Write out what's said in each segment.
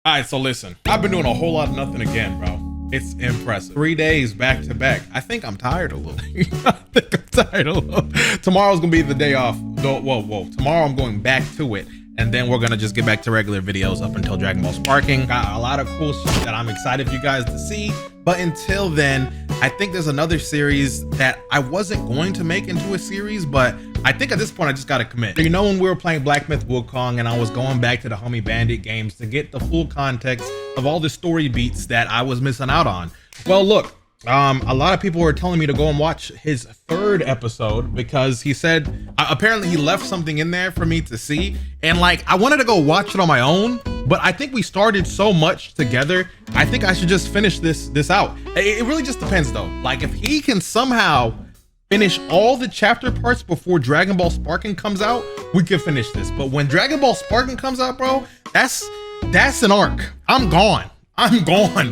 All right, so listen, I've been doing a whole lot of nothing again, bro. It's impressive. 3 days back to back. I think I'm tired a little. Tomorrow's gonna be the day off. Whoa. Tomorrow I'm going back to it. And then we're gonna just get back to regular videos up until Dragon Ball Sparking. Got a lot of cool shit that I'm excited for you guys to see. But until then, I think there's another series that I wasn't going to make into a series, but I think at this point I just gotta commit. You know, when we were playing Black Myth Wukong and I was going back to the Homie Bandit games to get the full context of all the story beats that I was missing out on. Well, look, a lot of people were telling me to go and watch his third episode because he said apparently he left something in there for me to see, and like I wanted to go watch it on my own, but I think we started so much together. I think I should just finish this out. It really just depends though. Like if he can somehow finish all the chapter parts before Dragon Ball Sparking comes out, we can finish this. But when Dragon Ball Sparking comes out, bro, that's an arc. I'm gone,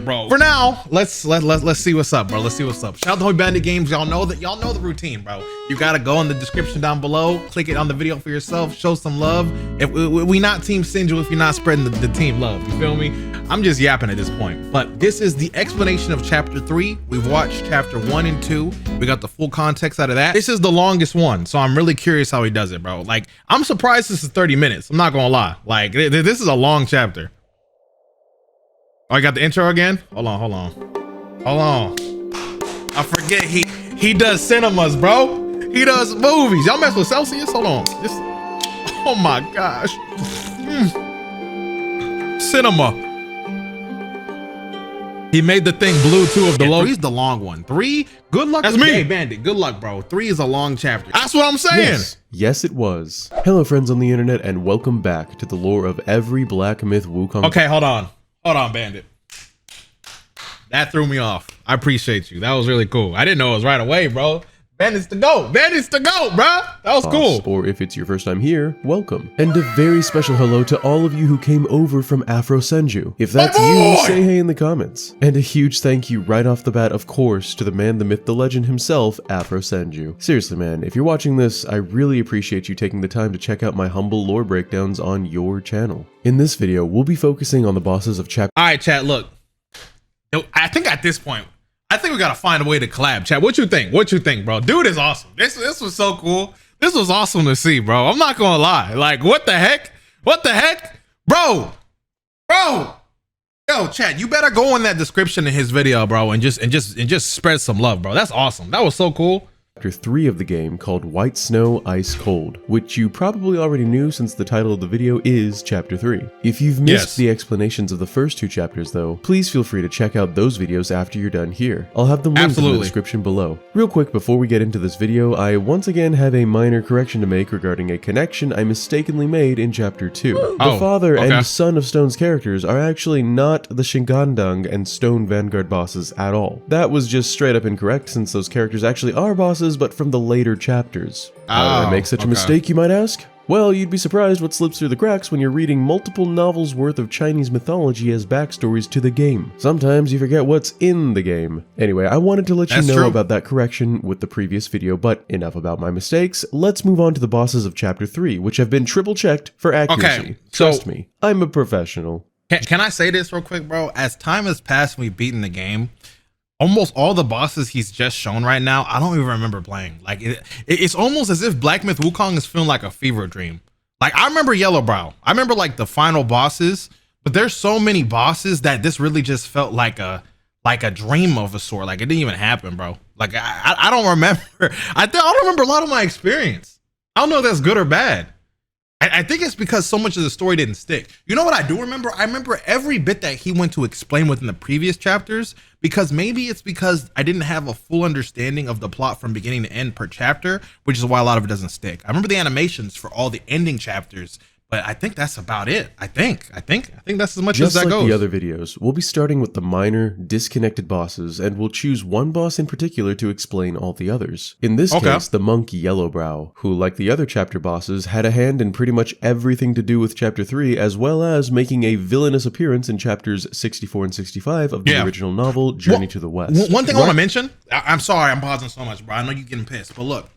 bro. For now, let's see what's up, bro. Let's see what's up. Shout out to Homie Bandit Games. Y'all know the routine, bro. You gotta go in the description down below, click it on the video for yourself, show some love. If we not Team Sinju if you're not spreading the team love, you feel me? I'm just yapping at this point. But this is the explanation of chapter 3. We've watched chapter 1 and 2. We got the full context out of that. This is the longest one, so I'm really curious how he does it, bro. Like, I'm surprised this is 30 minutes. I'm not gonna lie. Like, this is a long chapter. Oh, I got the intro again? Hold on. I forget he does cinemas, bro. He does movies. Y'all mess with Celsius? Hold on. Oh my gosh. Cinema. He made the thing blue too of the logo. 3's the long one. 3, good luck. That's me. Hey, Bandit, good luck, bro. 3 is a long chapter. That's what I'm saying. Yes, it was. Hello, friends on the internet, and welcome back to the lore of every Black Myth Wukong. Okay, hold on, Bandit. That threw me off. I appreciate you. That was really cool. I didn't know it was right away, bro. Bandit's to go, bro. That was cool. Or if it's your first time here, welcome. And a very special hello to all of you who came over from Afro Senju. If that's you, say hey in the comments. And a huge thank you right off the bat, of course, to the man, the myth, the legend himself, Afro Senju. Seriously, man, if you're watching this, I really appreciate you taking the time to check out my humble lore breakdowns on your channel. In this video, we'll be focusing on the bosses of chapter. All right, chat, look. I think at this point, I think we gotta find a way to collab, chat. What you think, bro? Dude is awesome. This was so cool. This was awesome to see, bro. I'm not gonna lie. Like, what the heck, bro? Yo, chat, you better go in that description in his video, bro, and just spread some love, bro. That's awesome. That was so cool. Chapter 3 of the game called White Snow Ice Cold, which you probably already knew since the title of the video is Chapter 3. If you've missed the explanations of the first 2 chapters though, please feel free to check out those videos after you're done here. I'll have them linked in the description below. Real quick before we get into this video, I once again have a minor correction to make regarding a connection I mistakenly made in Chapter 2. The father and son of Stone's characters are actually not the Shingandang and Stone Vanguard bosses at all. That was just straight up incorrect since those characters actually are bosses, but from the later chapters. How did I make such a mistake, you might ask? Well, you'd be surprised what slips through the cracks when you're reading multiple novels worth of Chinese mythology as backstories to the game. Sometimes you forget what's in the game. Anyway, I wanted to let you know about that correction with the previous video, but enough about my mistakes. Let's move on to the bosses of Chapter 3, which have been triple checked for accuracy. Okay, Trust me, I'm a professional. Can I say this real quick, bro? As time has passed, we've beaten the game. Almost all the bosses he's just shown right now, I don't even remember playing. Like it's almost as if Black Myth Wukong is feeling like a fever dream. Like I remember Yellowbrow. I remember like the final bosses, but there's so many bosses that this really just felt like a dream of a sort. Like it didn't even happen, bro. Like I don't remember. I don't remember a lot of my experience. I don't know if that's good or bad. I think it's because so much of the story didn't stick. You know what I do remember? I remember every bit that he went to explain within the previous chapters, because maybe it's because I didn't have a full understanding of the plot from beginning to end per chapter, which is why a lot of it doesn't stick. I remember the animations for all the ending chapters, but I think that's about it. I think that's as much as that goes. Just like the other videos, we'll be starting with the minor, disconnected bosses, and we'll choose one boss in particular to explain all the others. In this case, the monk Yellowbrow, who, like the other chapter bosses, had a hand in pretty much everything to do with Chapter 3, as well as making a villainous appearance in chapters 64 and 65 of the original novel, Journey to the West. One thing I want to mention, I'm sorry I'm pausing so much, bro. I know you're getting pissed, but look,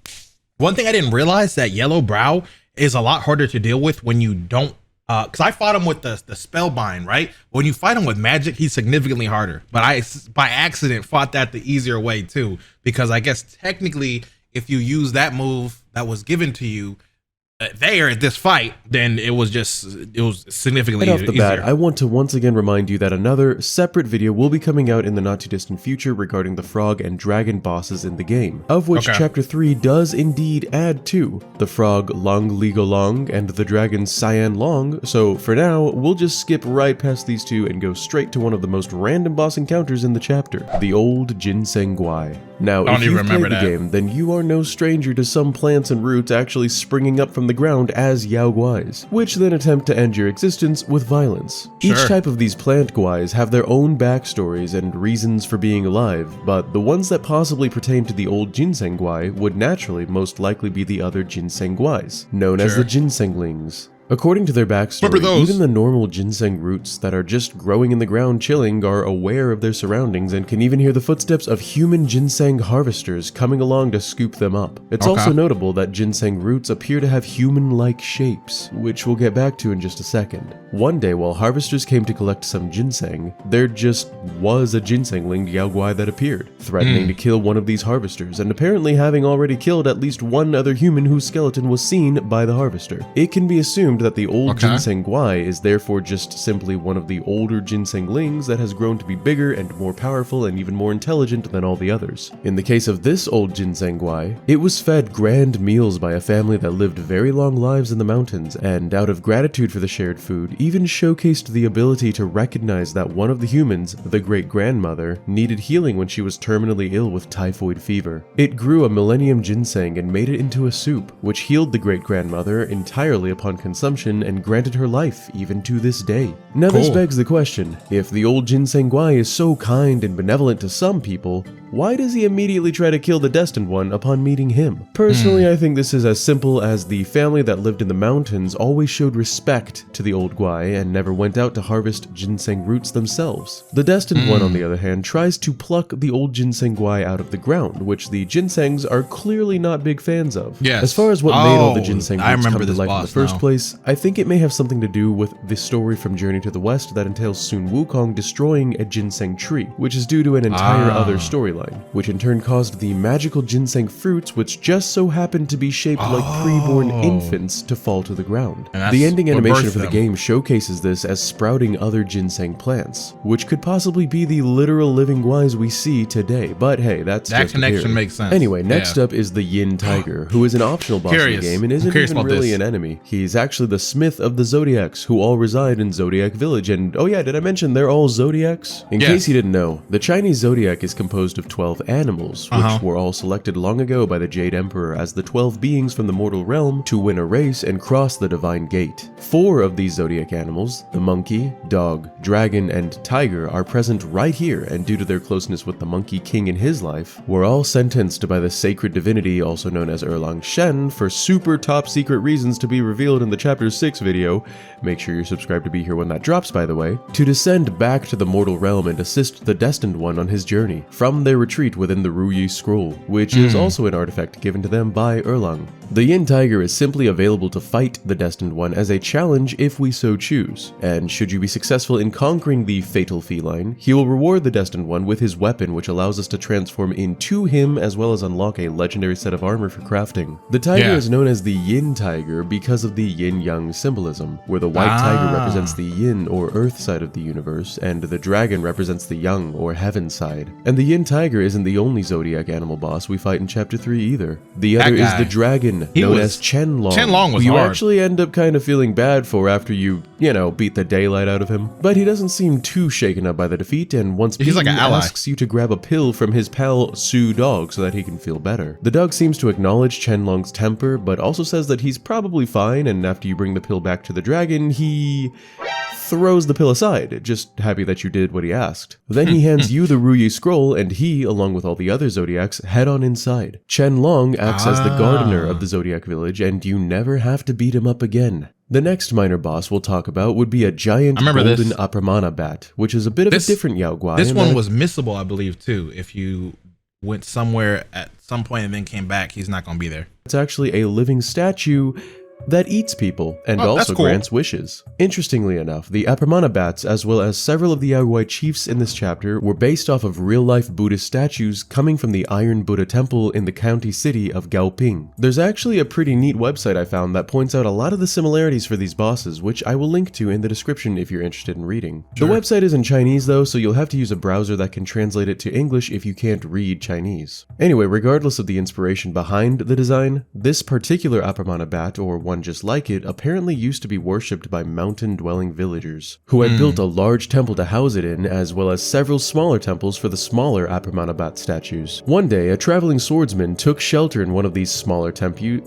one thing I didn't realize that Yellowbrow is a lot harder to deal with when you don't because I fought him with the spellbind, right? When you fight him with magic, he's significantly harder. But I, by accident, fought that the easier way too, because I guess technically, if you use that move that was given to you there at this fight, then it was significantly right off the easier. bat, I want to once again remind you that another separate video will be coming out in the not too distant future regarding the frog and dragon bosses in the game, of which chapter 3 does indeed add 2, the frog Long Ligo Long and the dragon Cyan Long. So for now, we'll just skip right past these two and go straight to one of the most random boss encounters in the chapter, the old Ginseng Guai. Now, if you've played the game, then you are no stranger to some plants and roots actually springing up from the ground as Yao Guais, which then attempt to end your existence with violence. Each type of these plant Guais have their own backstories and reasons for being alive, but the ones that possibly pertain to the old Ginseng Guai would naturally most likely be the other Ginseng Guais, known as the Ginsenglings. According to their backstory, even the normal ginseng roots that are just growing in the ground chilling are aware of their surroundings and can even hear the footsteps of human ginseng harvesters coming along to scoop them up. It's also notable that ginseng roots appear to have human-like shapes, which we'll get back to in just a second. One day, while harvesters came to collect some ginseng, there just was a ginsengling Yao Guai that appeared, threatening to kill one of these harvesters, and apparently having already killed at least one other human whose skeleton was seen by the harvester. It can be assumed that the old Ginseng Guai is therefore just simply one of the older Ginsenglings that has grown to be bigger and more powerful and even more intelligent than all the others. In the case of this old Ginseng Guai, it was fed grand meals by a family that lived very long lives in the mountains, and out of gratitude for the shared food, even showcased the ability to recognize that one of the humans, the great-grandmother, needed healing when she was terminally ill with typhoid fever. It grew a millennium ginseng and made it into a soup, which healed the great-grandmother entirely upon consumption and granted her life even to this day. Now this begs the question, if the old Ginseng Guai is so kind and benevolent to some people, why does he immediately try to kill the Destined One upon meeting him? Personally, I think this is as simple as the family that lived in the mountains always showed respect to the old Guai and never went out to harvest ginseng roots themselves. The Destined One, on the other hand, tries to pluck the old Ginseng Guai out of the ground, which the ginsengs are clearly not big fans of. As far as what made all the ginseng roots come to life in the first place, I think it may have something to do with the story from Journey to the West that entails Sun Wukong destroying a ginseng tree, which is due to an entire other storyline, which in turn caused the magical ginseng fruits, which just so happened to be shaped like preborn infants, to fall to the ground. The ending animation for the game showcases this as sprouting other ginseng plants, which could possibly be the literal living guais we see today, but hey, that's that connection makes sense. Anyway, next up is the Yin Tiger, who is an optional boss in the game and isn't even really an enemy. He's actually the smith of the Zodiacs, who all reside in Zodiac Village, and oh yeah, did I mention they're all Zodiacs? In case you didn't know, the Chinese Zodiac is composed of 12 animals, which were all selected long ago by the Jade Emperor as the 12 beings from the mortal realm to win a race and cross the divine gate. 4 of these Zodiac animals, the monkey, dog, dragon, and tiger, are present right here, and due to their closeness with the Monkey King in his life, were all sentenced by the sacred divinity, also known as Erlang Shen, for super top secret reasons to be revealed in the Chapter 6 video, make sure you're subscribed to be here when that drops by the way, to descend back to the mortal realm and assist the Destined One on his journey from their retreat within the Ruyi Scroll, which is also an artifact given to them by Erlang. The Yin Tiger is simply available to fight the Destined One as a challenge if we so choose, and should you be successful in conquering the fatal feline, he will reward the Destined One with his weapon, which allows us to transform into him as well as unlock a legendary set of armor for crafting. The tiger is known as the Yin Tiger because of the yin-yang symbolism, where the white tiger represents the yin or earth side of the universe, and the dragon represents the yang or heaven side. And the Yin Tiger isn't the only Zodiac animal boss we fight in Chapter 3 either. The other is the dragon, known as Chen Long. Chen Long was who you hard. actually end up kind of feeling bad for after you know, beat the daylight out of him. But he doesn't seem too shaken up by the defeat, and once beaten, asks you to grab a pill from his pal Su Dog so that he can feel better. The dog seems to acknowledge Chen Long's temper, but also says that he's probably fine, and after you bring the pill back to the dragon, he throws the pill aside, just happy that you did what he asked. Then he hands you the Ruyi Scroll, and he, along with all the other Zodiacs, head on inside. Chen Long acts as the gardener of the Zodiac Village, and you never have to beat him up again. The next minor boss we'll talk about would be a giant golden Apramana bat, which is a bit of a different Yao Guai. This one was missable, I believe, too. If you went somewhere at some point and then came back, he's not going to be there. It's actually a living statue that eats people and also cool. grants wishes. Interestingly enough, the Apramana bats, as well as several of the Yaogwai chiefs in this chapter, were based off of real-life Buddhist statues coming from the Iron Buddha Temple in the county city of Gaoping. There's actually a pretty neat website I found that points out a lot of the similarities for these bosses, which I will link to in the description if you're interested in reading. Sure. The website is in Chinese though, so you'll have to use a browser that can translate it to English if you can't read Chinese. Anyway, regardless of the inspiration behind the design, this particular Apramana bat, or one just like it, apparently used to be worshipped by mountain-dwelling villagers, who had built a large temple to house it in, as well as several smaller temples for the smaller Apramana bat statues. One day, a traveling swordsman took shelter in one of these smaller temples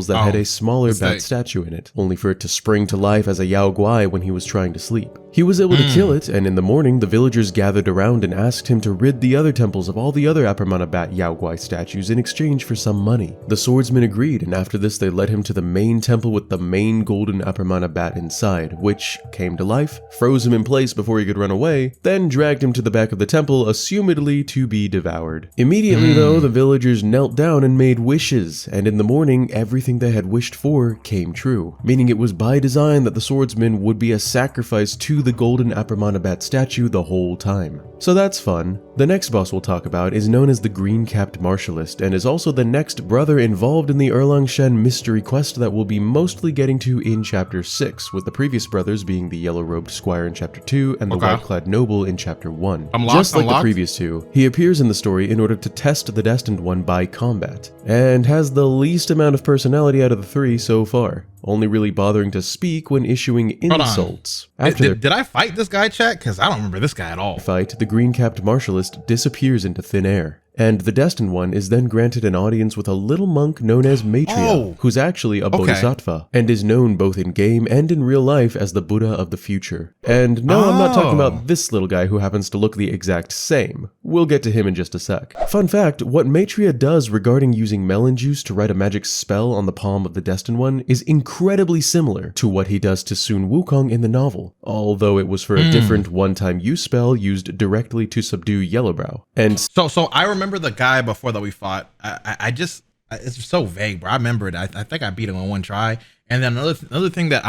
that had a smaller bat statue in it, only for it to spring to life as a Yaogwai when he was trying to sleep. He was able to kill it, and in the morning, the villagers gathered around and asked him to rid the other temples of all the other Apramana bat Yaogwai statues in exchange for some money. The swordsman agreed, and after this they led him to the main temple with the main golden Apramana bat inside, which came to life, froze him in place before he could run away, then dragged him to the back of the temple, assumedly to be devoured. Immediately though, the villagers knelt down and made wishes, and in the morning, everything they had wished for came true, meaning it was by design that the swordsman would be a sacrifice to the golden Apramana bat statue the whole time. So that's fun. The next boss we'll talk about is known as the Green-Capped Martialist, and is also the next brother involved in the Erlang Shen mystery quest that we'll be mostly getting to in Chapter 6, with the previous brothers being the yellow-robed squire in Chapter 2 and the white-clad noble in Chapter 1. Just like the previous two, he appears in the story in order to test the Destined One by combat, and has the least amount of personality out of the three so far, only really bothering to speak when issuing insults. Did I fight this guy, chat? Because I don't remember this guy at all. The Green-Capped Martialist disappears into thin air, and the Destined One is then granted an audience with a little monk known as Maitreya, who's actually a Bodhisattva, and is known both in game and in real life as the Buddha of the future. And no, I'm not talking about this little guy who happens to look the exact same. We'll get to him in just a sec. Fun fact, what Maitreya does regarding using melon juice to write a magic spell on the palm of the Destined One is incredibly similar to what he does to Sun Wukong in the novel, although it was for a different one-time use spell used directly to subdue Yellowbrow. And so I remember the guy before that we fought. I just, it's so vague, bro. I remember it. I think I beat him on one try. And then another thing that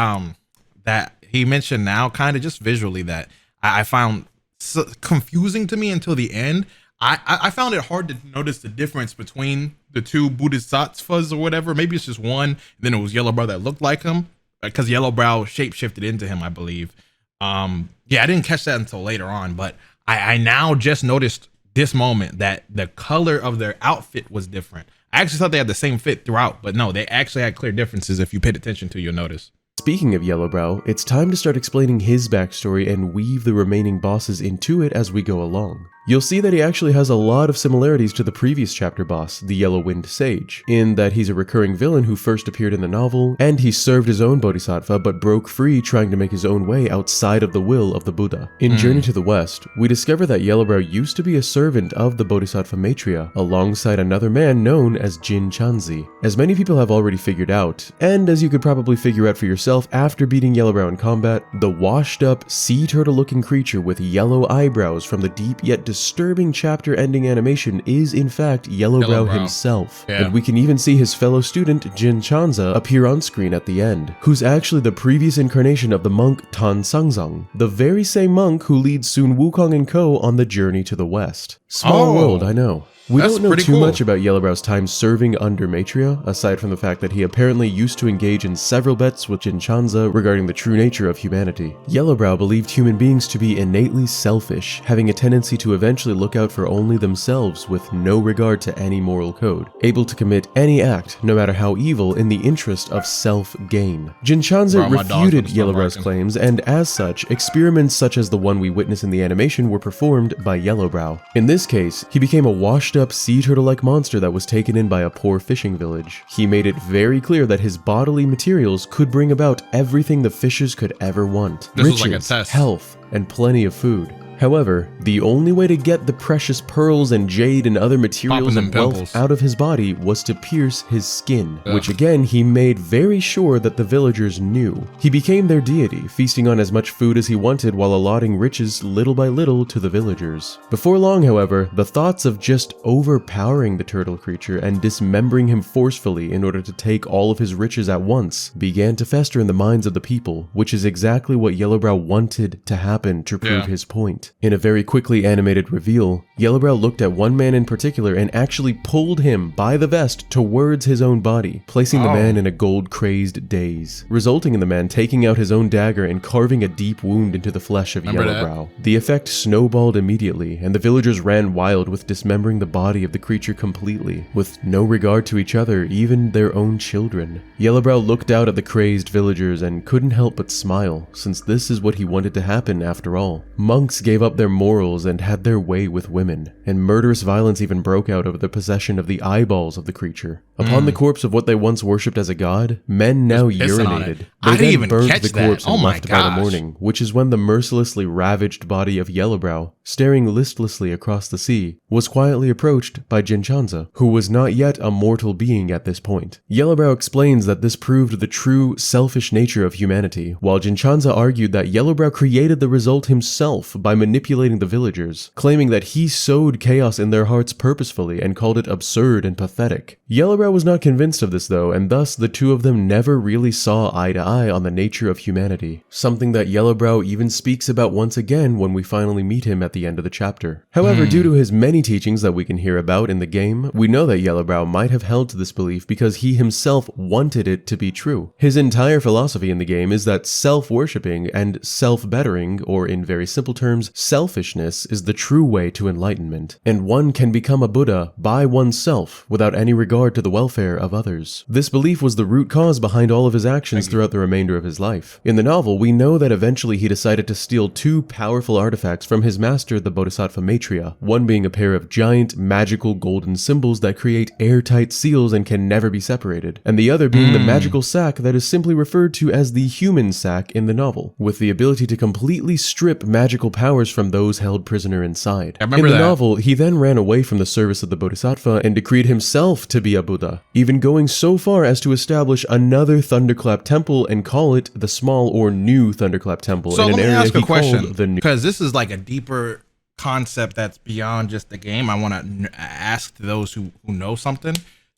that he mentioned now, kind of just visually, that I found so confusing to me until the end. I found it hard to notice the difference between the two Bodhisattvas or whatever. Maybe it's just one, and then it was Yellowbrow that looked like him, because Yellowbrow shape-shifted into him, I believe. Yeah, I didn't catch that until later on, but I now just noticed this moment that the color of their outfit was different. I actually thought they had the same fit throughout, but no, they actually had clear differences. If you paid attention to, you'll notice. Speaking of Yellowbrow, it's time to start explaining his backstory and weave the remaining bosses into it as we go along. You'll see that he actually has a lot of similarities to the previous chapter boss, the Yellow-Wind Sage, in that he's a recurring villain who first appeared in the novel, and he served his own bodhisattva but broke free trying to make his own way outside of the will of the Buddha. In Journey to the West, we discover that Yellowbrow used to be a servant of the bodhisattva Maitreya, alongside another man known as Jin Chanzi. As many people have already figured out, and as you could probably figure out for yourself after beating Yellowbrow in combat, the washed-up, sea turtle-looking creature with yellow eyebrows from the deep yet disturbing chapter-ending animation is in fact Yellowbrow himself. Yeah. And we can even see his fellow student Jin Chanza appear on screen at the end, who's actually the previous incarnation of the monk Tan Sangzang, the very same monk who leads Sun Wukong and co on the journey to the west. Small world, I know. We don't know too much about Yellowbrow's time serving under Maitreya, aside from the fact that he apparently used to engage in several bets with Jin Chanza regarding the true nature of humanity. Yellowbrow believed human beings to be innately selfish, having a tendency to eventually look out for only themselves with no regard to any moral code, able to commit any act, no matter how evil, in the interest of self-gain. Jin Chanza refuted Yellowbrow's claims, and as such, experiments such as the one we witness in the animation were performed by Yellowbrow. In this case, he became a washed-up sea turtle-like monster that was taken in by a poor fishing village. He made it very clear that his bodily materials could bring about everything the fishers could ever want. Riches, health, and plenty of food. However, the only way to get the precious pearls and jade and other materials and wealth out of his body was to pierce his skin, which again he made very sure that the villagers knew. He became their deity, feasting on as much food as he wanted while allotting riches little by little to the villagers. Before long, however, the thoughts of just overpowering the turtle creature and dismembering him forcefully in order to take all of his riches at once began to fester in the minds of the people, which is exactly what Yellowbrow wanted to happen to prove his point. In a very quickly animated reveal, Yellowbrow looked at one man in particular and actually pulled him by the vest towards his own body, placing the man in a gold-crazed daze, resulting in the man taking out his own dagger and carving a deep wound into the flesh of Yellowbrow. The effect snowballed immediately, and the villagers ran wild with dismembering the body of the creature completely, with no regard to each other, even their own children. Yellowbrow looked out at the crazed villagers and couldn't help but smile, since this is what he wanted to happen after all. Monks gave up their morals and had their way with women, and murderous violence even broke out over the possession of the eyeballs of the creature. Upon the corpse of what they once worshipped as a god, men now urinated. They then burned the corpse and left by the morning, which is when the mercilessly ravaged body of Yellowbrow, staring listlessly across the sea, was quietly approached by Jinchanza, who was not yet a mortal being at this point. Yellowbrow explains that this proved the true, selfish nature of humanity, while Jinchanza argued that Yellowbrow created the result himself by manipulating the villagers, claiming that he sowed chaos in their hearts purposefully and called it absurd and pathetic. Yellowbrow was not convinced of this though, and thus the two of them never really saw eye to eye on the nature of humanity, something that Yellowbrow even speaks about once again when we finally meet him at the end of the chapter. However, due to his many teachings that we can hear about in the game, we know that Yellowbrow might have held to this belief because he himself wanted it to be true. His entire philosophy in the game is that self-worshipping and self-bettering, or in very simple terms, selfishness, is the true way to enlightenment, and one can become a Buddha by oneself without any regard to the welfare of others. This belief was the root cause behind all of his actions throughout the remainder of his life. In the novel, we know that eventually he decided to steal two powerful artifacts from his master, the Bodhisattva Maitreya, one being a pair of giant magical golden symbols that create airtight seals and can never be separated, and the other being the magical sack that is simply referred to as the human sack in the novel, with the ability to completely strip magical powers from those held prisoner inside. In the novel, he then ran away from the service of the Bodhisattva and decreed himself to be a Buddha, even going so far as to establish another Thunderclap Temple and call it the Small or New Thunderclap Temple in an area he called the New. Because this is like a deeper concept that's beyond just the game. I want to ask to those who know something.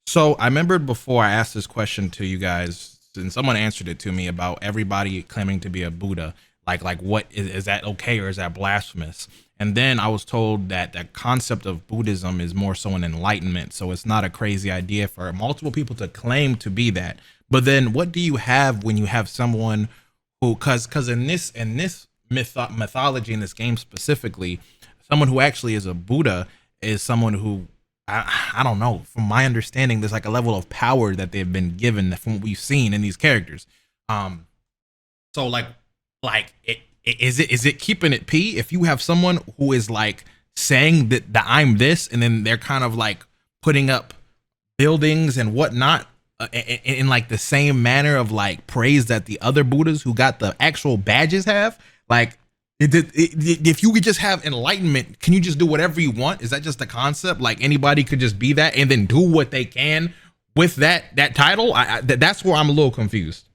So I remembered before I asked this question to you guys, and someone answered it to me about everybody claiming to be a Buddha. Like what is that okay, or is that blasphemous? And then I was told that the concept of Buddhism is more so an enlightenment. So it's not a crazy idea for multiple people to claim to be that. But then what do you have when you have someone who, cause in this mythology, in this game specifically, someone who actually is a Buddha is someone who, I don't know, from my understanding, there's like a level of power that they've been given from what we've seen in these characters. So is it keeping it P if you have someone who is like saying that I'm this, and then they're kind of like putting up buildings and whatnot in like the same manner of like praise that the other Buddhas who got the actual badges have? Like, if you could just have enlightenment, can you just do whatever you want? Is that just the concept? Like anybody could just be that and then do what they can with that title? That's where I'm a little confused.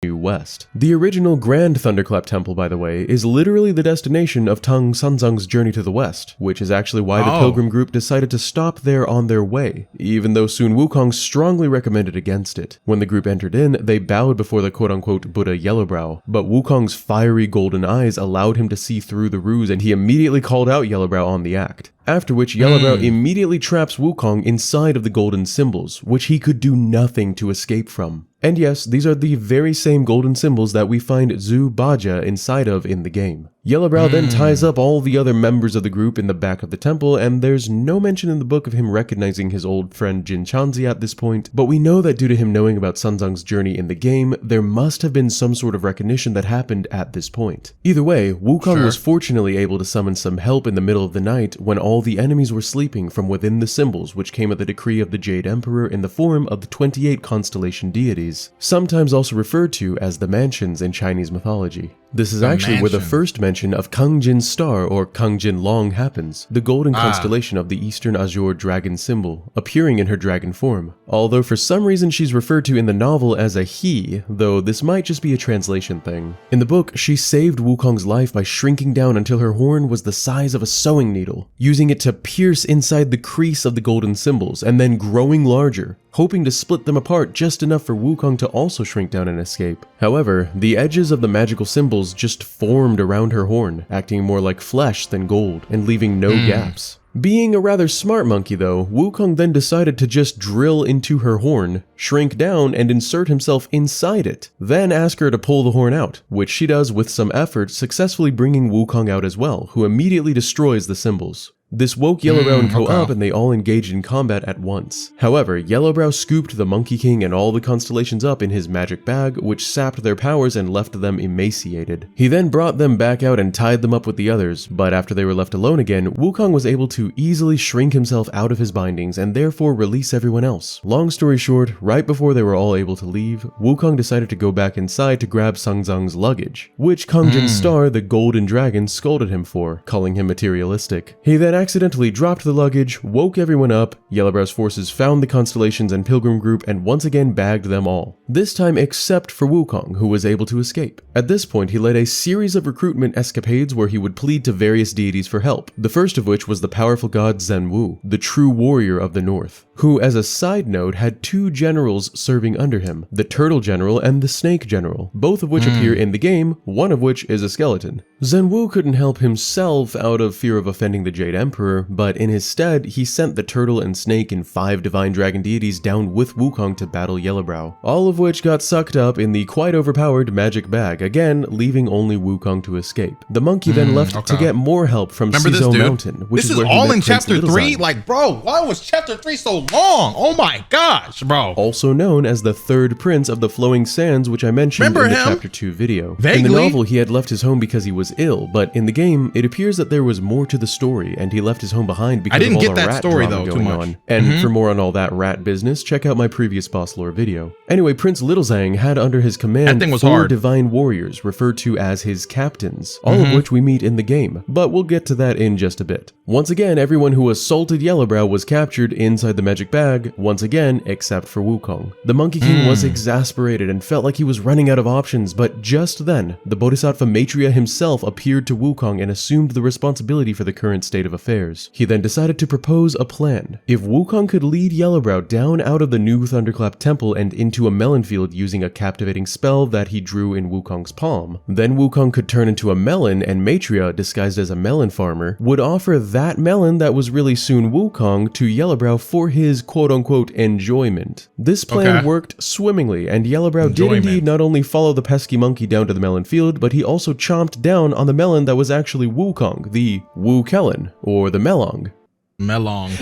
West. The original Grand Thunderclap Temple, by the way, is literally the destination of Tung Sanzang's journey to the west, which is actually why the pilgrim group decided to stop there on their way, even though Sun Wukong strongly recommended against it. When the group entered in, they bowed before the quote-unquote Buddha Yellowbrow, but Wukong's fiery golden eyes allowed him to see through the ruse, and he immediately called out Yellowbrow on the act. After which, Yellowbrow immediately traps Wukong inside of the golden symbols, which he could do nothing to escape from. And yes, these are the very same golden symbols that we find Zhu Baja inside of in the game. Yellowbrow then ties up all the other members of the group in the back of the temple, and there's no mention in the book of him recognizing his old friend Jinchanzi at this point, but we know that due to him knowing about Sanzang's journey in the game, there must have been some sort of recognition that happened at this point. Either way, Wukong was fortunately able to summon some help in the middle of the night when all the enemies were sleeping from within the symbols, which came at the decree of the Jade Emperor in the form of the 28 constellation deities, sometimes also referred to as the mansions in Chinese mythology. This is actually where the first mention mention of Kung Jin's star or Kung Jin Long happens, the golden constellation of the Eastern Azure dragon symbol, appearing in her dragon form. Although for some reason she's referred to in the novel as a he, though this might just be a translation thing. In the book, she saved Wukong's life by shrinking down until her horn was the size of a sewing needle, using it to pierce inside the crease of the golden symbols and then growing larger, hoping to split them apart just enough for Wukong to also shrink down and escape. However, the edges of the magical symbols just formed around her horn, acting more like flesh than gold, and leaving no gaps. Being a rather smart monkey though, Wukong then decided to just drill into her horn, shrink down, and insert himself inside it, then ask her to pull the horn out, which she does with some effort, successfully bringing Wukong out as well, who immediately destroys the symbols. This woke Yellowbrow and Co up and they all engaged in combat at once. However, Yellowbrow scooped the Monkey King and all the constellations up in his magic bag, which sapped their powers and left them emaciated. He then brought them back out and tied them up with the others, but after they were left alone again, Wukong was able to easily shrink himself out of his bindings and therefore release everyone else. Long story short, right before they were all able to leave, Wukong decided to go back inside to grab Sung Zung's luggage, which Kung Jin's star, the golden dragon, scolded him for, calling him materialistic. He then accidentally dropped the luggage, woke everyone up, Yellowbrow's forces found the constellations and Pilgrim group and once again bagged them all. This time except for Wukong, who was able to escape. At this point, he led a series of recruitment escapades where he would plead to various deities for help, the first of which was the powerful god Zhenwu, the true warrior of the north, who, as a side note, had two generals serving under him, the Turtle General and the Snake General, both of which appear in the game, one of which is a skeleton. Zhenwu couldn't help himself out of fear of offending the Jade Emperor, but in his stead, he sent the Turtle and Snake and 5 divine dragon deities down with Wukong to battle Yellowbrow, all of which got sucked up in the quite overpowered magic bag, again leaving only Wukong to escape. The monkey then left to get more help from Cizo Mountain, which is where he met all in Prince chapter 3? Littlezang. Like, bro, why was chapter 3 so long? Oh my gosh, bro. Also known as the third prince of the Flowing Sands, which I mentioned in the chapter 2 video. Vaguely. In the novel, he had left his home because he was ill, but in the game, it appears that there was more to the story, and he left his home behind because of all the rat drama going on. And for more on all that rat business, check out my previous boss lore video. Anyway, Prince Littlezang had under his command 4 divine warriors, referred to as his captains, all of which we meet in the game, but we'll get to that in just a bit. Once again, everyone who assaulted Yellowbrow was captured inside the magic bag, once again, except for Wukong. The Monkey King was exasperated and felt like he was running out of options, but just then, the Bodhisattva Maitreya himself appeared to Wukong and assumed the responsibility for the current state of affairs. He then decided to propose a plan. If Wukong could lead Yellowbrow down out of the new Thunderclap Temple and into a melon field using a captivating spell that he drew in Wukong's palm, then Wukong could turn into a melon and Maitreya, disguised as a melon farmer, would offer that melon that was really soon Wukong to Yellowbrow for his quote-unquote enjoyment. This plan worked swimmingly, and Yellowbrow did indeed not only follow the pesky monkey down to the melon field, but he also chomped down on the melon that was actually Wukong, the Wukellen, or the Melong.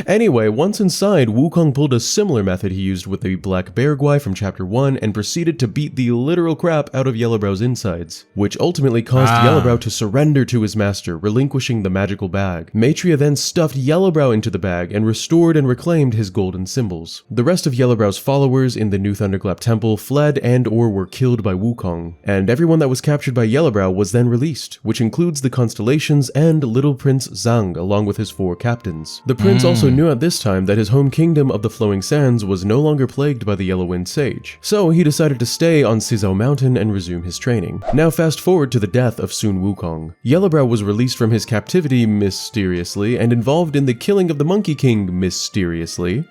Anyway, once inside, Wukong pulled a similar method he used with the Black Bear Guy from chapter 1 and proceeded to beat the literal crap out of Yellowbrow's insides, which ultimately caused Yellowbrow to surrender to his master, relinquishing the magical bag. Maitreya then stuffed Yellowbrow into the bag and restored and reclaimed his golden symbols. The rest of Yellowbrow's followers in the new Thunderclap Temple fled and or were killed by Wukong, and everyone that was captured by Yellowbrow was then released, which includes the constellations and Little Prince Zhang along with his 4 captains. The prince also knew at this time that his home kingdom of the Flowing Sands was no longer plagued by the Yellow Wind Sage, so he decided to stay on Cizo Mountain and resume his training. Now fast forward to the death of Sun Wukong. Yellowbrow was released from his captivity mysteriously and involved in the killing of the Monkey King mysteriously,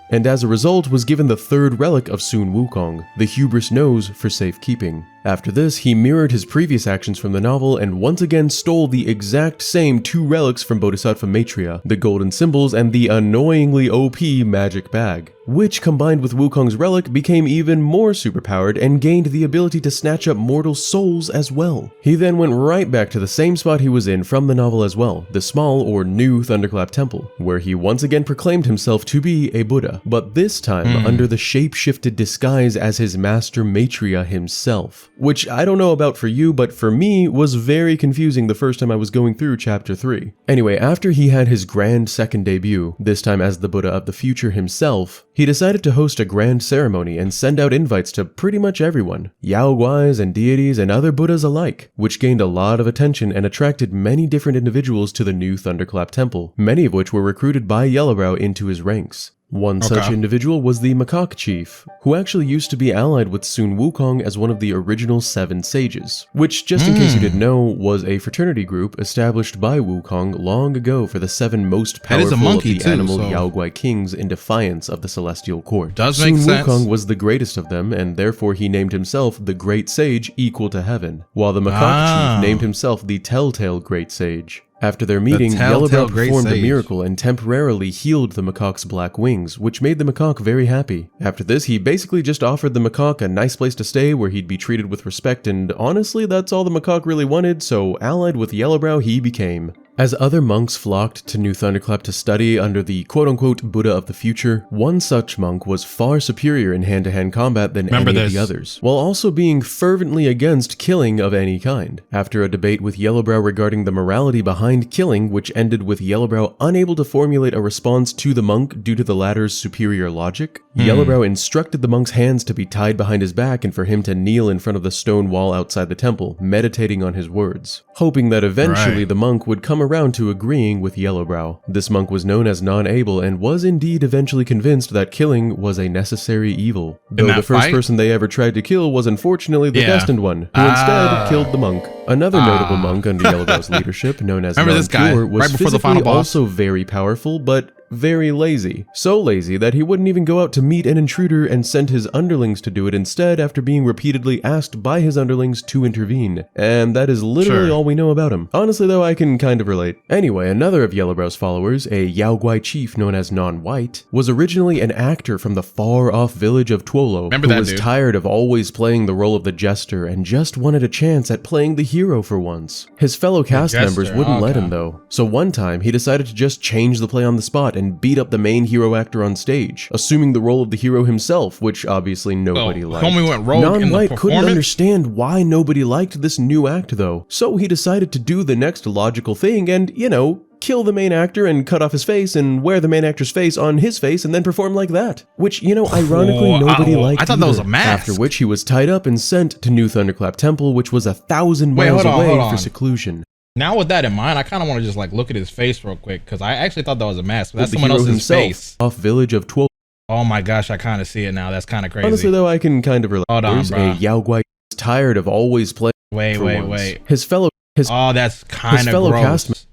and as a result was given the 3rd relic of Sun Wukong, the Hubris Nose for safekeeping. After this, he mirrored his previous actions from the novel and once again stole the exact same 2 relics from Bodhisattva Maitreya, the golden symbols and the annoyingly OP magic bag, which combined with Wukong's relic became even more superpowered and gained the ability to snatch up mortal souls as well. He then went right back to the same spot he was in from the novel as well, the small or new Thunderclap Temple, where he once again proclaimed himself to be a Buddha, but this time under the shape-shifted disguise as his master Maitreya himself. which I don't know about for you, but for me was very confusing the first time I was going through chapter 3. Anyway, after he had his grand second debut, this time as the Buddha of the future himself, he decided to host a grand ceremony and send out invites to pretty much everyone, Yao Guais and deities and other Buddhas alike, which gained a lot of attention and attracted many different individuals to the new Thunderclap Temple, many of which were recruited by Yellowbrow into his ranks. One such individual was the Macaque Chief, who actually used to be allied with Sun Wukong as one of the original 7 sages, which, just in case you didn't know, was a fraternity group established by Wukong long ago for the 7 most powerful of the animal Yaoguai kings in defiance of the Celestial Court. Sun Wukong was the greatest of them, and therefore he named himself the Great Sage equal to heaven, while the Macaque Chief named himself the Telltale Great Sage. After their meeting, Yellowbrow performed a miracle and temporarily healed the macaque's black wings, which made the macaque very happy. After this, he basically just offered the macaque a nice place to stay where he'd be treated with respect, and honestly, that's all the macaque really wanted, so allied with Yellowbrow he became. As other monks flocked to New Thunderclap to study under the quote-unquote Buddha of the future, one such monk was far superior in hand-to-hand combat than any of the others, while also being fervently against killing of any kind. After a debate with Yellowbrow regarding the morality behind killing, which ended with Yellowbrow unable to formulate a response to the monk due to the latter's superior logic, Yellowbrow instructed the monk's hands to be tied behind his back and for him to kneel in front of the stone wall outside the temple, meditating on his words, hoping that eventually the monk would come around to agreeing with Yellowbrow. This monk was known as Non-Able and was indeed eventually convinced that killing was a necessary evil, though the first person they ever tried to kill was unfortunately the Destined One, who instead killed the monk. Another notable monk under Yellowbrow's leadership, known as Non-Pure, was physically also very powerful, but very lazy. So lazy that he wouldn't even go out to meet an intruder and sent his underlings to do it instead after being repeatedly asked by his underlings to intervene. And that is literally all we know about him. Honestly though, I can kind of relate. Anyway, another of Yellowbrow's followers, a Yaoguai chief known as Non-White, was originally an actor from the far-off village of Tuolo, who was tired of always playing the role of the jester and just wanted a chance at playing the hero for once. His fellow cast members wouldn't let him though, so one time he decided to just change the play on the spot and beat up the main hero actor on stage, assuming the role of the hero himself, which obviously nobody liked. Non-White couldn't understand why nobody liked this new act though, so he decided to do the next logical thing and, you know, kill the main actor and cut off his face and wear the main actor's face on his face and then perform like that. Which, you know, ironically nobody liked. I thought that was a mask. After which he was tied up and sent to New Thunderclap Temple, which was 1,000 miles away for seclusion. Now with that in mind, I kind of want to just like look at his face real quick because I actually thought that was a mask. That's someone else's face. Off village of 12. Oh my gosh, I kind of see it now. That's kind of crazy. Honestly though, I can kind of relate. Hold on, bro. A Yaoguai is tired of always playing. Wait. His fellow. Oh, that's kind of gross.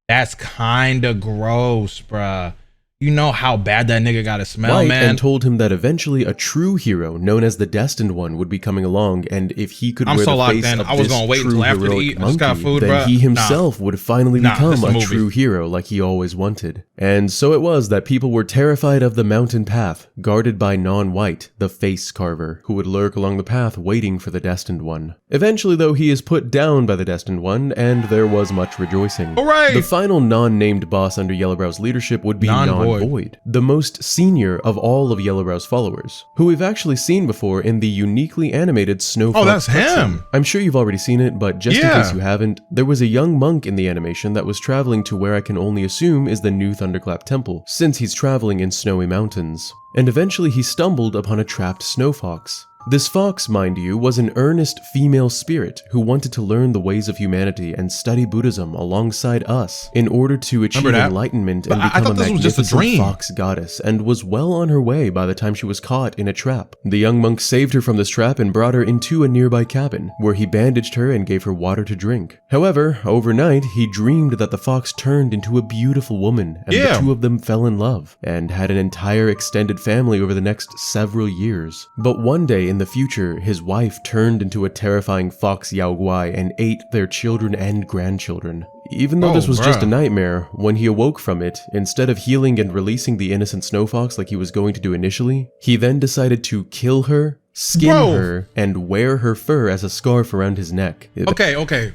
That's kind of gross, bruh. You know how bad that nigga gotta smell, man. And told him that eventually a true hero, known as the Destined One, would be coming along, and if he could wear the face of I was gonna wait until after to eat. I just got food, then he himself would finally become a true hero like he always wanted. And so it was that people were terrified of the mountain path, guarded by Non-White, the face carver, who would lurk along the path waiting for the Destined One. Eventually, though, he is put down by the Destined One, and there was much rejoicing. Hooray! The final non-named boss under Yellowbrow's leadership would be Void, the most senior of all of Yellowbrow's followers, who we've actually seen before in the uniquely animated Snow Fox. Oh, that's him! I'm sure you've already seen it, but just in case you haven't, there was a young monk in the animation that was traveling to where I can only assume is the New Thunderclap Temple, since he's traveling in snowy mountains. And eventually he stumbled upon a trapped snow fox. This fox, mind you, was an earnest female spirit who wanted to learn the ways of humanity and study Buddhism alongside us in order to achieve enlightenment and become a magnificent fox goddess, and was well on her way by the time she was caught in a trap. The young monk saved her from this trap and brought her into a nearby cabin, where he bandaged her and gave her water to drink. However, overnight, he dreamed that the fox turned into a beautiful woman, and the two of them fell in love, and had an entire extended family over the next several years. But one day in the future, his wife turned into a terrifying fox Yaoguai and ate their children and grandchildren. Even though this was just a nightmare, when he awoke from it, instead of healing and releasing the innocent snow fox like he was going to do initially, he then decided to kill her, skin her, and wear her fur as a scarf around his neck. Okay.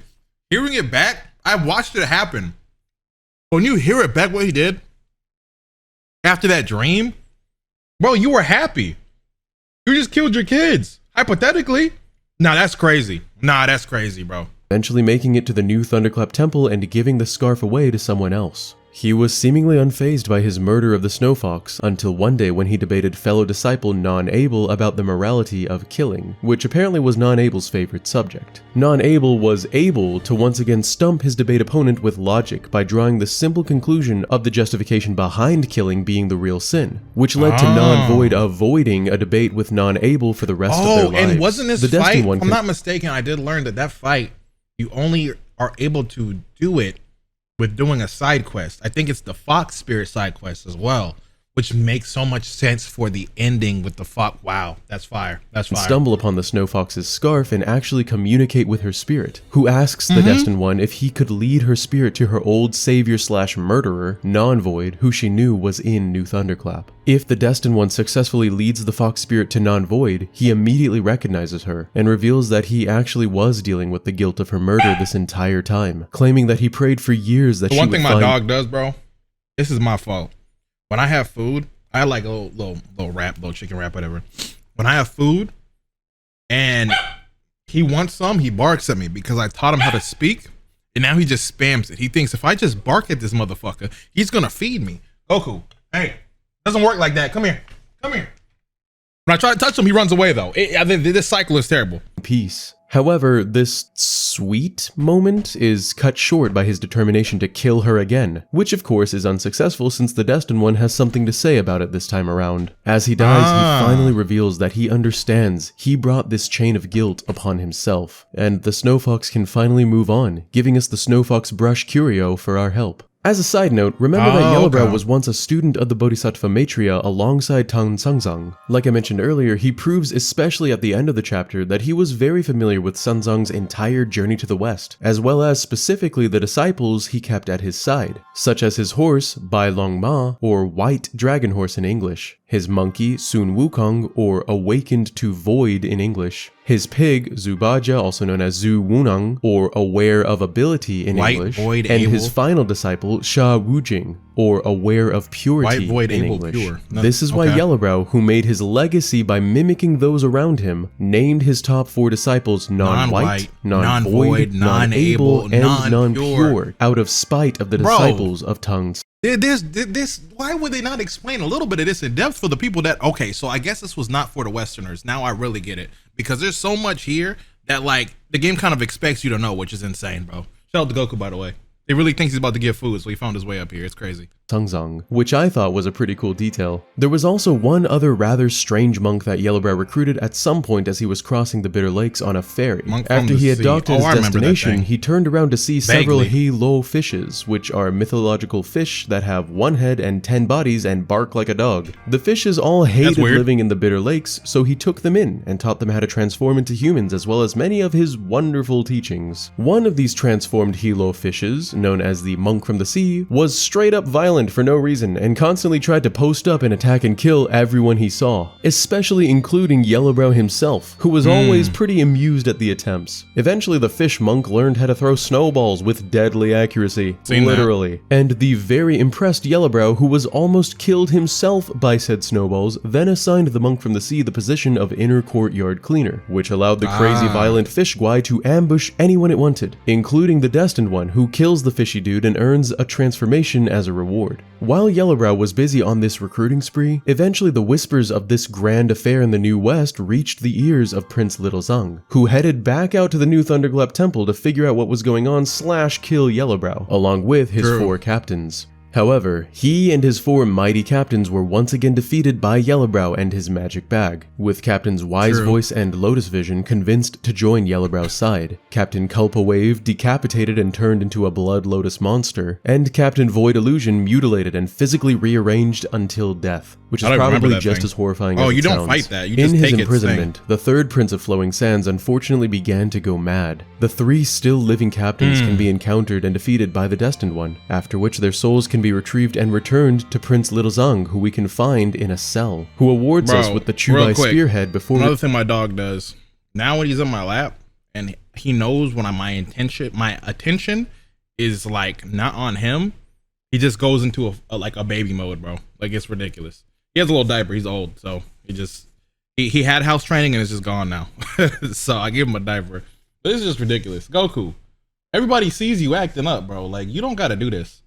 Hearing it back, I watched it happen. When you hear it back what he did after that dream, bro, you were happy. You just killed your kids, hypothetically. Nah, that's crazy. Nah, that's crazy, bro. Eventually making it to the new Thunderclap Temple and giving the scarf away to someone else. He was seemingly unfazed by his murder of the Snow Fox until one day when he debated fellow disciple Non-Abel about the morality of killing, which apparently was Non-Abel's favorite subject. Non-Abel was able to once again stump his debate opponent with logic by drawing the simple conclusion of the justification behind killing being the real sin, which led to Non-Void avoiding a debate with Non-Abel for the rest of their lives. And wasn't this fight, if I'm not mistaken, I did learn that fight, you only are able to do it with doing a side quest. I think it's the Fox Spirit side quest as well, which makes so much sense for the ending with the Fox. Wow, that's fire. That's fire. Stumble upon the Snow Fox's scarf and actually communicate with her spirit, who asks the Destined One if he could lead her spirit to her old savior slash murderer, Non-Void, who she knew was in New Thunderclap. If the Destined One successfully leads the Fox Spirit to Non-Void, he immediately recognizes her and reveals that he actually was dealing with the guilt of her murder this entire time, claiming that he prayed for years that she would find... One thing my dog does, bro, this is my fault. When I have food, I like a little wrap, little chicken wrap, whatever. When I have food and he wants some, he barks at me because I taught him how to speak, and now he just spams it. He thinks if I just bark at this motherfucker, he's gonna feed me. Goku, hey, doesn't work like that. Come here, come here. When I try to touch him, he runs away though. I think this cycle is terrible. Peace. However, this sweet moment is cut short by his determination to kill her again, which of course is unsuccessful since the Destined One has something to say about it this time around. As he dies, he finally reveals that he understands he brought this chain of guilt upon himself, and the Snow Fox can finally move on, giving us the Snow Fox brush curio for our help. As a side note, remember that Yellowbrow was once a student of the Bodhisattva Maitreya alongside Tang Sanzang. Like I mentioned earlier, he proves especially at the end of the chapter that he was very familiar with Sanzang's entire journey to the west, as well as specifically the disciples he kept at his side, such as his horse, Bai Long Ma, or White Dragon Horse in English, his monkey, Sun Wukong, or Awakened to Void in English, his pig, Zubaja, also known as Zhu Wunang, or Aware of Ability in English, and his final disciple, Sha Wujing, or Aware of Purity in English. This is why Yellowbrow, who made his legacy by mimicking those around him, named his top 4 disciples Non-White, Non-Void, Non-Able, and Non-Pure, out of spite of the disciples of Tang. Why would they not explain a little bit of this in depth for the people that, okay, so I guess this was not for the Westerners. Now I really get it. Because there's so much here that, like, the game kind of expects you to know, which is insane, bro. Shout out to Goku, by the way. He really thinks he's about to get food, so he found his way up here. It's crazy. Tangzang, which I thought was a pretty cool detail. There was also one other rather strange monk that Yellowbrow recruited at some point as he was crossing the Bitter Lakes on a ferry. After he had docked at his destination, he turned around to see several He-Lo fishes, which are mythological fish that have 1 head and 10 bodies and bark like a dog. The fishes all hated living in the Bitter Lakes, so he took them in and taught them how to transform into humans, as well as many of his wonderful teachings. One of these transformed He-Lo fishes, known as the Monk from the Sea, was straight up violent for no reason and constantly tried to post up and attack and kill everyone he saw, especially including Yellowbrow himself, who was always pretty amused at the attempts. Eventually the fish monk learned how to throw snowballs with deadly accuracy, literally, and the very impressed Yellowbrow, who was almost killed himself by said snowballs, then assigned the Monk from the Sea the position of inner courtyard cleaner, which allowed the crazy violent fish guy to ambush anyone it wanted, including the Destined One, who kills the fishy dude and earns a transformation as a reward. While Yellowbrow was busy on this recruiting spree, eventually the whispers of this grand affair in the New West reached the ears of Prince Little Zhang, who headed back out to the New Thunderclap Temple to figure out what was going on / kill Yellowbrow, along with his 4 captains. However, he and his 4 mighty captains were once again defeated by Yellowbrow and his magic bag, with Captains Wise Voice and Lotus Vision convinced to join Yellowbrow's side, Captain Culpa Wave decapitated and turned into a Blood Lotus monster, and Captain Void Illusion mutilated and physically rearranged until death, which is probably just as horrifying as it sounds. Oh, you don't fight that, you just take it. In his imprisonment, the 3rd Prince of Flowing Sands unfortunately began to go mad. The 3 still living captains can be encountered and defeated by the Destined One, after which their souls can be retrieved and returned to Prince Little Zhang, who we can find in a cell, who awards us with the Chubai Spearhead before— Another thing my dog does, now when he's on my lap, and he knows when my attention is like not on him, he just goes into like a baby mode, bro. Like, it's ridiculous. He has a little diaper, he's old, so he just He had house training and it's just gone now. So I give him a diaper. But this is just ridiculous. Goku, everybody sees you acting up, bro. Like, you don't got to do this.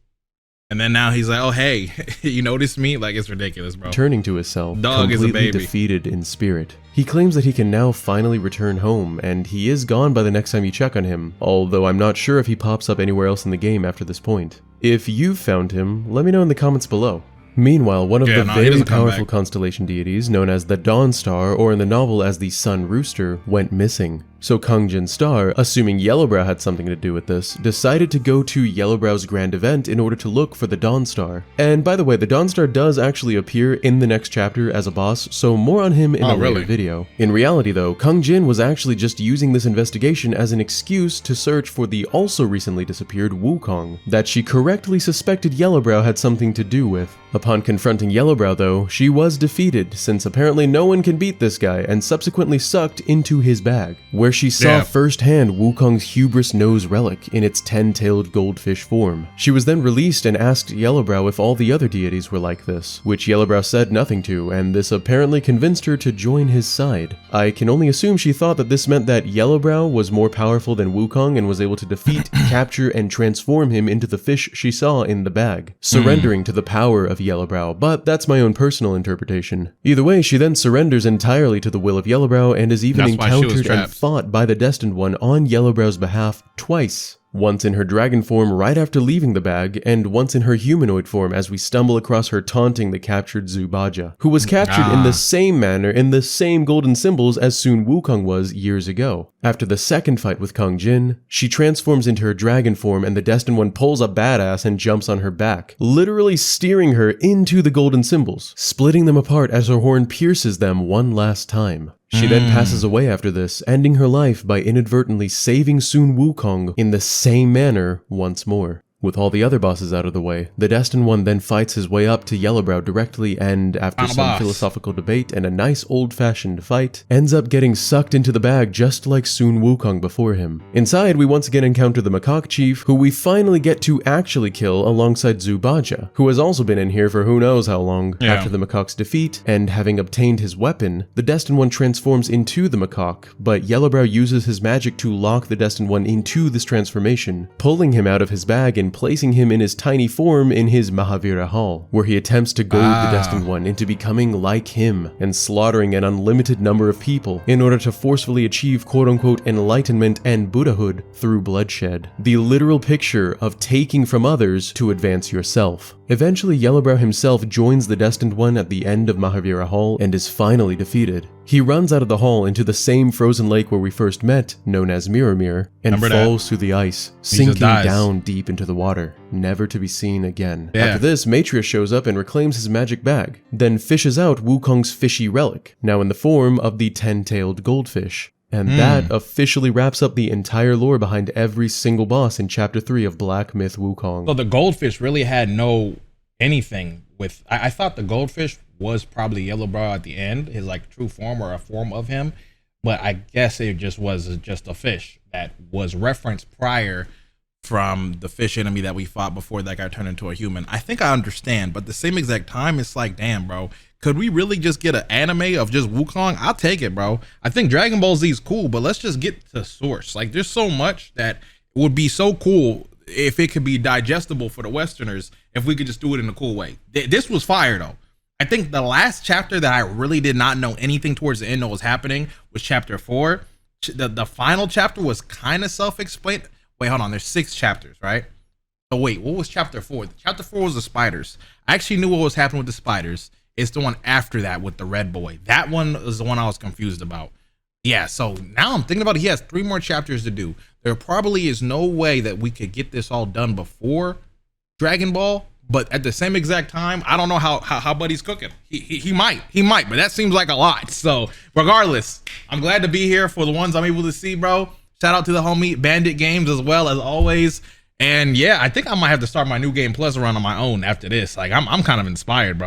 And then now he's like, oh, hey, you noticed me? Like, it's ridiculous, bro. Turning to his cell, Dog is a completely baby. defeated in spirit. He claims that he can now finally return home, and he is gone by the next time you check on him, although I'm not sure if he pops up anywhere else in the game after this point. If you've found him, let me know in the comments below. Meanwhile, one of the very powerful constellation deities, known as the Dawn Star, or in the novel as the Sun Rooster, went missing. So Kung Jin Star, assuming Yellowbrow had something to do with this, decided to go to Yellowbrow's grand event in order to look for the Dawn Star. And by the way, the Dawn Star does actually appear in the next chapter as a boss, so more on him in a later video. In reality though, Kung Jin was actually just using this investigation as an excuse to search for the also recently disappeared Wukong, that she correctly suspected Yellowbrow had something to do with. Upon confronting Yellowbrow though, she was defeated, since apparently no one can beat this guy, and subsequently sucked into his bag, where she saw firsthand Wukong's hubris nose relic in its 10-tailed goldfish form. She was then released and asked Yellowbrow if all the other deities were like this, which Yellowbrow said nothing to, and this apparently convinced her to join his side. I can only assume she thought that this meant that Yellowbrow was more powerful than Wukong and was able to defeat, capture, and transform him into the fish she saw in the bag, surrendering to the power of Yellowbrow, but that's my own personal interpretation. Either way, she then surrenders entirely to the will of Yellowbrow and is even encountered and fought by the Destined One on Yellowbrow's behalf twice. Once in her dragon form right after leaving the bag, and once in her humanoid form as we stumble across her taunting the captured Zubaja, who was captured in the same manner in the same golden symbols as Sun Wukong was years ago. After the second fight with Kung Jin, she transforms into her dragon form and the Destined One pulls a badass and jumps on her back, literally steering her into the golden symbols, splitting them apart as her horn pierces them one last time. She then passes away after this, ending her life by inadvertently saving Sun Wukong in the same manner once more. With all the other bosses out of the way, the Destined One then fights his way up to Yellowbrow directly and, after some philosophical debate and a nice old-fashioned fight, ends up getting sucked into the bag just like Sun Wukong before him. Inside, we once again encounter the Macaque Chief, who we finally get to actually kill alongside Zubaja, who has also been in here for who knows how long. After the Macaque's defeat, and having obtained his weapon, the Destined One transforms into the Macaque, but Yellowbrow uses his magic to lock the Destined One into this transformation, pulling him out of his bag and placing him in his tiny form in his Mahavira Hall, where he attempts to goad the Destined One into becoming like him and slaughtering an unlimited number of people in order to forcefully achieve quote-unquote enlightenment and Buddhahood through bloodshed, the literal picture of taking from others to advance yourself. Eventually, Yellowbrow himself joins the Destined One at the end of Mahavira Hall and is finally defeated. He runs out of the hall into the same frozen lake where we first met, known as Mirror, and falls through the ice, sinking down deep into the water, never to be seen again. After this, Matrius shows up and reclaims his magic bag, then fishes out Wukong's fishy relic, now in the form of the 10-tailed goldfish. And that officially wraps up the entire lore behind every single boss in Chapter 3 of Black Myth Wukong. So the goldfish really had no anything with... I thought the goldfish was probably Yellowbrow at the end, his like true form or a form of him. But I guess it just was just a fish that was referenced prior from the fish enemy that we fought before that guy turned into a human. I think I understand, but at the same exact time, it's like, damn, bro. Could we really just get an anime of just Wukong? I'll take it, bro. I think Dragon Ball Z is cool, but let's just get to source. Like, there's so much that would be so cool if it could be digestible for the Westerners, if we could just do it in a cool way. This was fire, though. I think the last chapter that I really did not know anything towards the end that was happening was Chapter 4. The final chapter was kind of self-explained. Wait, hold on. There's 6 chapters, right? Oh, wait, what was Chapter 4? Chapter 4 was the spiders. I actually knew what was happening with the spiders. It's the one after that with the red boy. That one is the one I was confused about. Yeah, so now I'm thinking about it. He has 3 more chapters to do. There probably is no way that we could get this all done before Dragon Ball, but at the same exact time, I don't know how Buddy's cooking. He might, but that seems like a lot. So regardless, I'm glad to be here for the ones I'm able to see, bro. Shout out to the homie Bandit Games as well, as always. And yeah, I think I might have to start my New Game Plus run on my own after this. Like, I'm kind of inspired, bro.